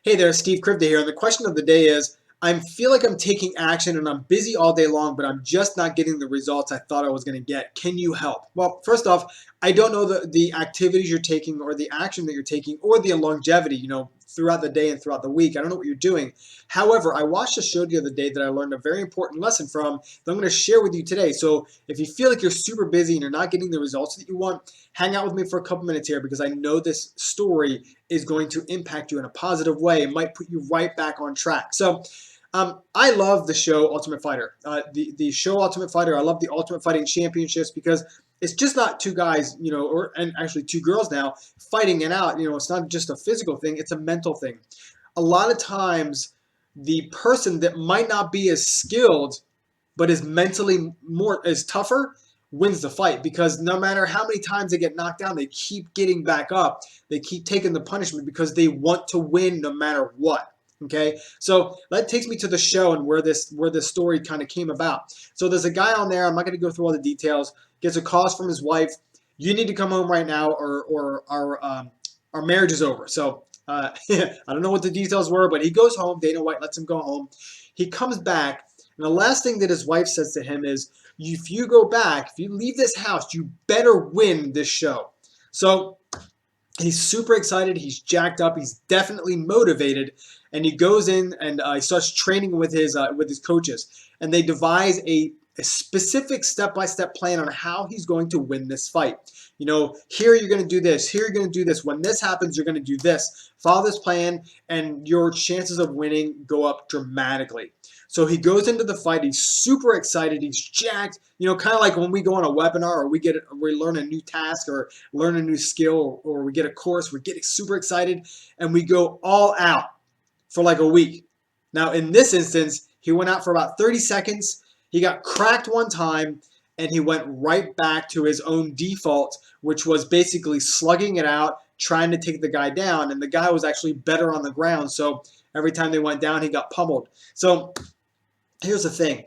Hey there, Steve Krivda here. And the question of the day is, I feel like I'm taking action and I'm busy all day long, but I'm just not getting the results I thought I was going to get. Can you help? Well, first off, I don't know the activities you're taking or the action that you're taking or the longevity, throughout the day and throughout the week. I don't know what you're doing. However, I watched a show the other day that I learned a very important lesson from that I'm going to share with you today. So if you feel like you're super busy and you're not getting the results that you want, hang out with me for a couple minutes here because I know this story is going to impact you in a positive way. It might put you right back on track. So I love the show Ultimate Fighter. The show Ultimate Fighter, I love the Ultimate Fighting Championships because it's just not two guys, and actually two girls now fighting it out. It's not just a physical thing, it's a mental thing. A lot of times, the person that might not be as skilled but is mentally is tougher wins the fight because no matter how many times they get knocked down, they keep getting back up. They keep taking the punishment because they want to win no matter what. Okay, so that takes me to the show and where this story kind of came about. So there's a guy on there. I'm not going to go through all the details. Gets a call from his wife. You need to come home right now, or our marriage is over. So I don't know what the details were, but he goes home. Dana White lets him go home. He comes back, and the last thing that his wife says to him is, "If you go back, if you leave this house, you better win this show." So he's super excited. He's jacked up. He's definitely motivated, and he goes in and he starts training with his coaches, and they devise a specific step-by-step plan on how he's going to win this fight. Here you're going to do this. Here you're going to do this. When this happens, you're going to do this. Follow this plan, and your chances of winning go up dramatically. So he goes into the fight. He's super excited. He's jacked. Kind of like when we go on a webinar or we learn a new task or learn a new skill or we get a course, we're getting super excited and we go all out for like a week. Now, in this instance, he went out for about 30 seconds. He got cracked one time and he went right back to his own default, which was basically slugging it out, trying to take the guy down. And the guy was actually better on the ground. So every time they went down, he got pummeled. So here's the thing.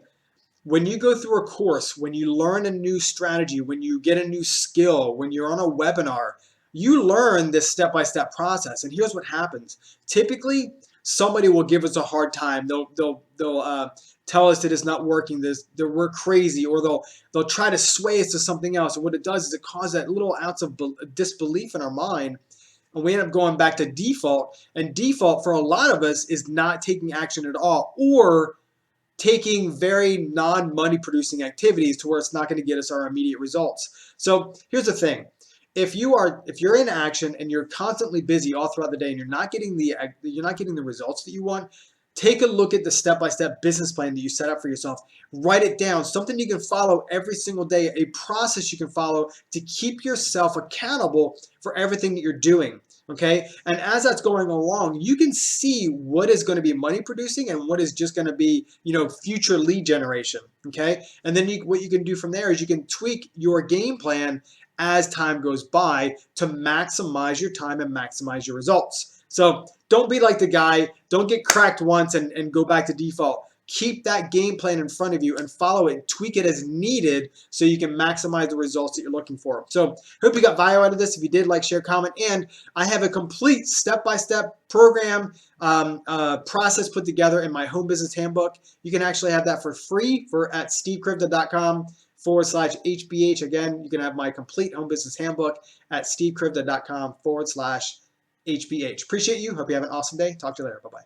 When you go through a course, when you learn a new strategy, when you get a new skill, when you're on a webinar, you learn this step-by-step process. And here's what happens. Typically, somebody will give us a hard time. They'll tell us that it's not working, that we're crazy, or they'll try to sway us to something else. And what it does is it causes that little ounce of disbelief in our mind, and we end up going back to default. And default for a lot of us is not taking action at all, or taking very non-money producing activities to where it's not going to get us our immediate results. So here's the thing. If you're in action and you're constantly busy all throughout the day and you're not getting the results that you want, take a look at the step-by-step business plan that you set up for yourself. Write it down, something you can follow every single day, a process you can follow to keep yourself accountable for everything that you're doing. Okay, and as that's going along, you can see what is going to be money producing and what is just going to be, future lead generation. Okay, and then what you can do from there is you can tweak your game plan as time goes by to maximize your time and maximize your results. So don't be like the guy. Don't get cracked once and go back to default. Keep that game plan in front of you and follow it. Tweak it as needed so you can maximize the results that you're looking for. So hope you got value out of this. If you did, like, share, comment. And I have a complete step-by-step program process put together in my home business handbook. You can actually have that for free at stevekrivda.com/HBH. Again, you can have my complete home business handbook at stevekrivda.com/HBH. Appreciate you. Hope you have an awesome day. Talk to you later. Bye-bye.